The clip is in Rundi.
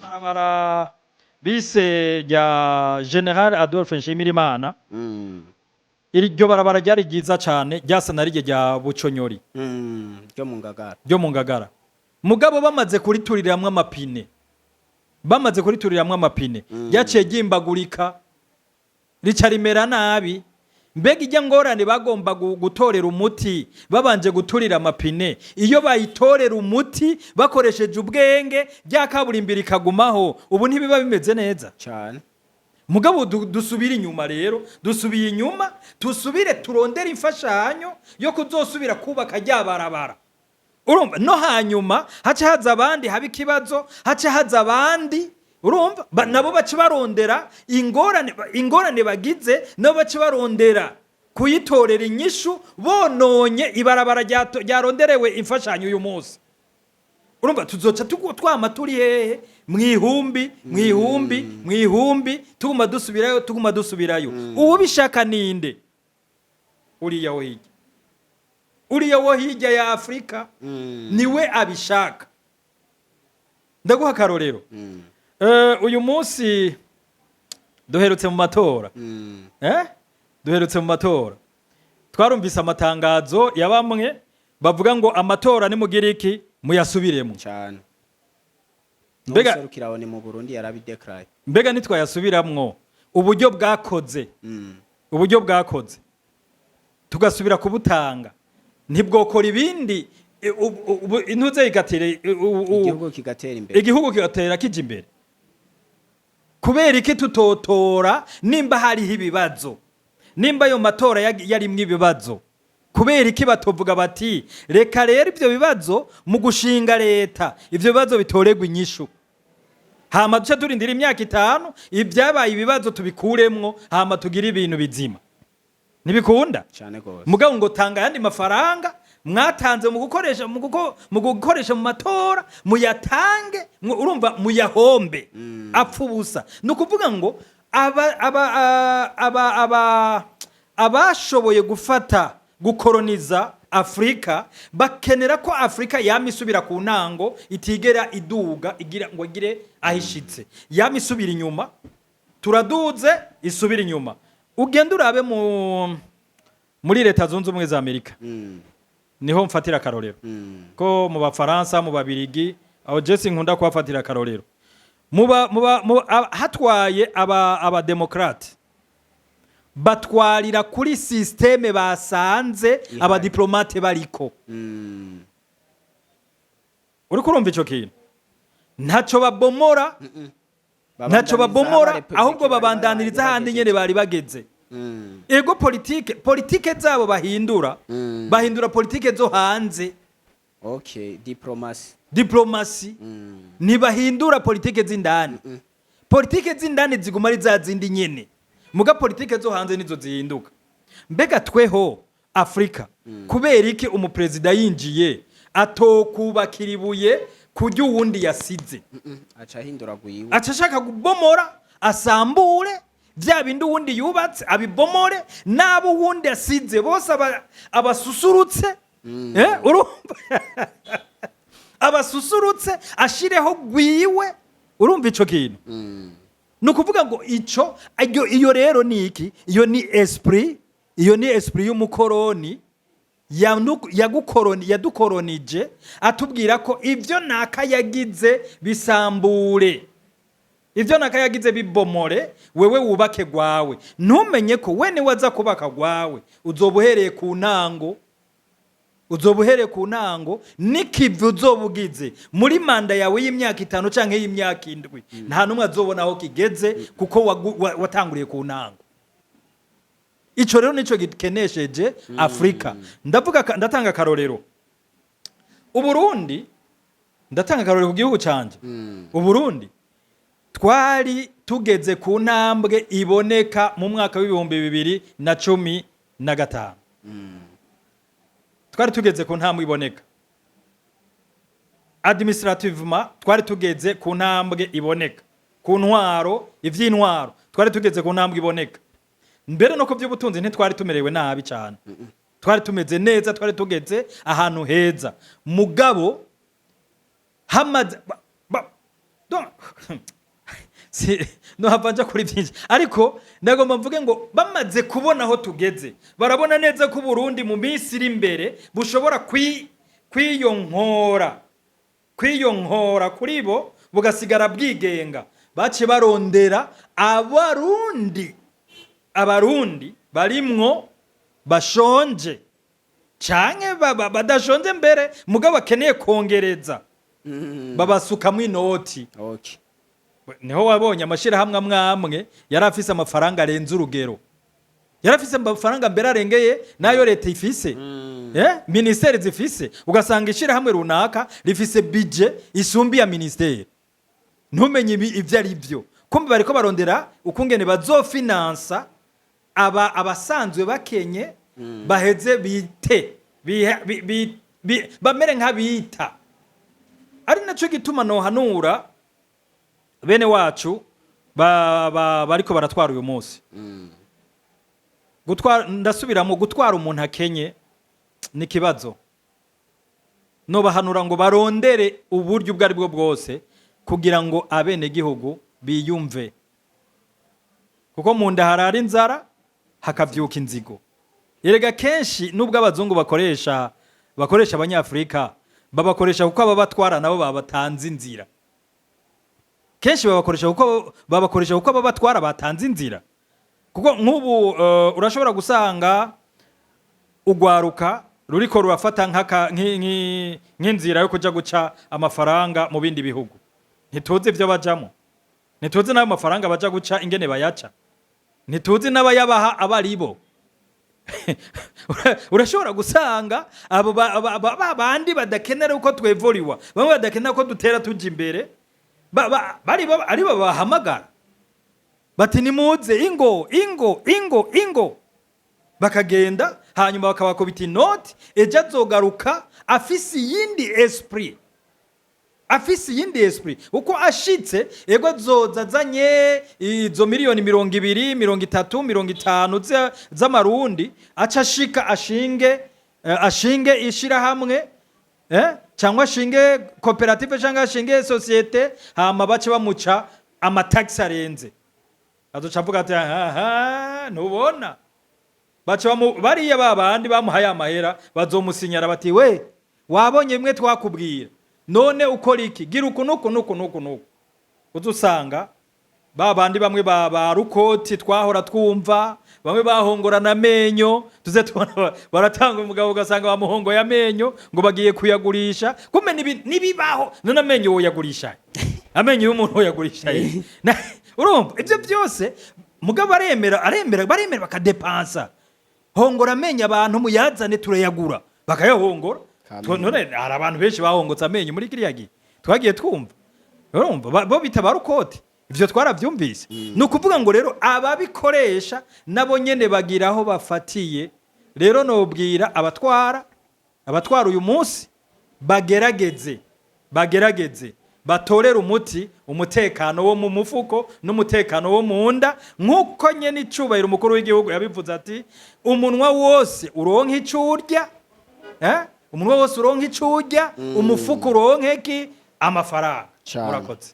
Barabara bise rya General Adolphe Nshimirimana iryo barabara ryari ryiza cane ryasa na rije rya Buconyori ryo mu Ngagara mugabo bamaze kurituriramwe amapine ryaciye ryimbagurika rica rimera nabi. Mbega ijya ngorane bagomba gutorera umuti babanje guturira amapine, iyo bayitorera umuti bakoresheje ubwenge rya kaburimbi rikagumaho ubu ntibiba bimeze neza cyane. Mugabo dusubira inyuma rero, dusubiye inyuma tusubire turondera imfashanyo yo kuzosubira kubaka rya barabara. Urumva no hanyuma hace haza abandi haba ikibazo, hace haza abandi urumva nabo baci barondera ingorane bagize, nabo baci barondera kuyitorera inyishu bononye ibarabara ryaronderewe imfashanyo uyu munsi. Urumva tuzoca twama turi hehe mwihumbi tuguma dusubirayo ubu bishaka ninde uriya wo hirya ya Afrika niwe abishaka. Ndaguha akarorero uyu munsi duherutse mu matora twarumvise amatangazo ya bamwe bavuga ngo amatora ni mugiriki muyasubiremo cyane. Mbega serukiraho ni mu Burundi yarabideclare. Mbega nitwayasubiramwo uburyo bwakoze tugasubira kubutanga ntibwokora ibindi intuze igihugu kigatera kija imbere. Kubera iki tutotora nimba hariho ibibazo, nimba ayo matora yarimwo ibibazo, kubera iki batovuga bati reka rero ivyo bibazo mu gushinga leta ivyo bibazo bitoregwa inyishu, hama duce turindira imyaka 5 ibyabaye ibibazo tubikuremwo hama tugira ibintu bizima. Ntibikunda cyane gose. Mugabo ngo tanga yandi mafaranga mwatanze mu gukoresha mu matora muyatange, urumva muyahombe apfa ubusa. Nukuvuga ngo abashoboye gukoroniza Afrika bakenera ko Afrika yamisubira ku ntango itigera iduga ngo igire ahishitse, yamisubira inyuma. Turaduze isubira inyuma. Ugenda urabe muri Leta Zunze Ubumwe za Amerika niho mfatira akarorero ko mu Bafaransa mu Babirigi aho Jesse nkunda kubafatira akarorero hatwaye aba demokrate batwarira kuri systeme basanze aba diplomate bariko uri kurumva ico kintu ntaco babomora ahubwo babandaniriza handi nyene bari bageze. Ego politike zabo bahindura politike zo hanze. Okay, diplomasi ntibahindura politike z'indani. Politike z'indani ziguma ari za zindi nyene, muga politike zo hanze nizo zihinduka. Mbega tweho Afrika kubera iki umupresident yinjiye atokubakira ibuye kurya uwundi yasize aca ashaka kubomora asambure vya bindi uwundi yubatse abibomore nabo uwundi yasize bose abasusurutse urumva abasusurutse ashireho gwiwe. Urumva ico kintu nukuvuga ngo iyo rero ni iki? Iyo ni esprit y'umukoroni yadukoronije atubwira ko ivyo naka yagize bisambure, ivyo naka yagize bibomore, wewe wubake gwawe. Ntumenye ko we ni waza kubaka gwawe uzobuhereye ku ntango n'ikivi uzobugize muri manda yawe y'imyaka 5 canke y'imyaka 7 nta numwe azobona aho kigeze kuko watanguriye ku ntango. Ico rero nico gikenesheje Afrika. Ndatanga akarorero Uburundi, ndatanga akarorero ku gihugu canje. Uburundi twari tugeze ku ntambwe iboneka mu mwaka w'2015. Twari tugeze ku ntambwe iboneka administrativement, twari tugeze ku ntambwe iboneka ku ntwaro, ivy'intwaro twari tugeze ku ntambwe iboneka. Mbere no ku by'ubutunzi ntitwari tumerewe nabi cyane, twari tumeze neza, twari tugeze ahantu heza. Mugabo hamaze nohava nja kuri byinshi ariko ndagomba mvuge ngo bamaze kubona aho tugeze barabona neza ko Burundi mu minsi iri imbere bushobora kwiyonkora kuri bo bugasigara bwigenga bace barondera abarundi barimwo bashonje canke badashonje mbere mugabo bakeneye kongereza babasukamwo inoti. Okay. Niho wabonye amashirahamwe amwe yari afise amafaranga arenze urugero, yari afise amafaranga mbere arengeye nayo leta ifise ministeri zifise, ugasanga ishirahamwe runaka rifise budget isumbi ya ministeri ntumenye ivyo ari byo, kumbe bariko barondera ukungene bazofinansa abasanzwe bakenye baheze bite bamere nk'abita. Ari naco gituma nohanura bene wacu bariko baratwara uyu munsi ndasubiramo gutwara umuntu akenye ni kibazo. Nobahanura ngo barondere uburyo ubwo ari bwo bwose kugira ngo abene gihugu biyumve, kuko mu nda harara inzara hakavyuka inzigo. Erega kenshi nubwo abazungu bakoresha abanyafrika babakoresha kuko ababatwara nabo babatanze inzira. Kenshi babakoresha kuko ababatwara batanze inzira, kuko nk'ubu urashobora gusanga ugwaruka ruriko rurafata nk'inzira yo kuja guca amafaranga mu bindi bihugu. Ntituzi ivyo bajamo, ntituzi n'ayo mafaranga baja guca ingene bayaca, ntituzi n'abayabaha abaribo. Urashobora gusanga abo bandi badakenera uko twevuriwa, bamwe badakenera ko dutera tuja imbere, ari babahamagara bati nimuze ingo bakagenda hanyuma bakabakubita inoti, ejo azogaruka afise iyindi esprit uko ashitse ego azoza azanye izo miliyoni 200 30 50 z'amarundi aca ashika ashinge ishirahamwe cyangwa ashinge koperative cyangwa ashinge societe hama bace bamuca amatax arenze, azoca avuga ati ntubona bace bariya babandi bamuhaye amahera bazomusinyara bati we wabonye bimwe twakubwira none ukora iki gira uku uzusanga babandi bamwe ba rukoti twahora twumva bamwe bahongorana amenyo tuze tubona baratanga umugabo ugasanga bamuhongoye amenyo ngo bagiye kuyagurisha, kume nibibaho none amenyo woyagurisha amenyo y'umuntu woyagurisha urumva ivyo byose mugabo aremera bakadepansa hongora amenyo abantu muyazane turayagura bakayahongora. None hari abantu benshi bahongotse amenyo muri kiriya gihe twagiye twumva, urumva bo bita barukoti, ivyo twaravyumvise. Ni ukuvuga ngo rero ababikoresha nabo nyene bagira aho bafatiye. Rero nobwira abatwara uyu munsi bagerageze batorera umuti umutekano wo mu mufuko n'umutekano wo mu nda, nk'uko nyene icubahiro umukuru w'igihugu yabivuze ati umunwa wose uronka icurya umunwa wose uronka icurya umufuko uronke amafaranga. Murakoze.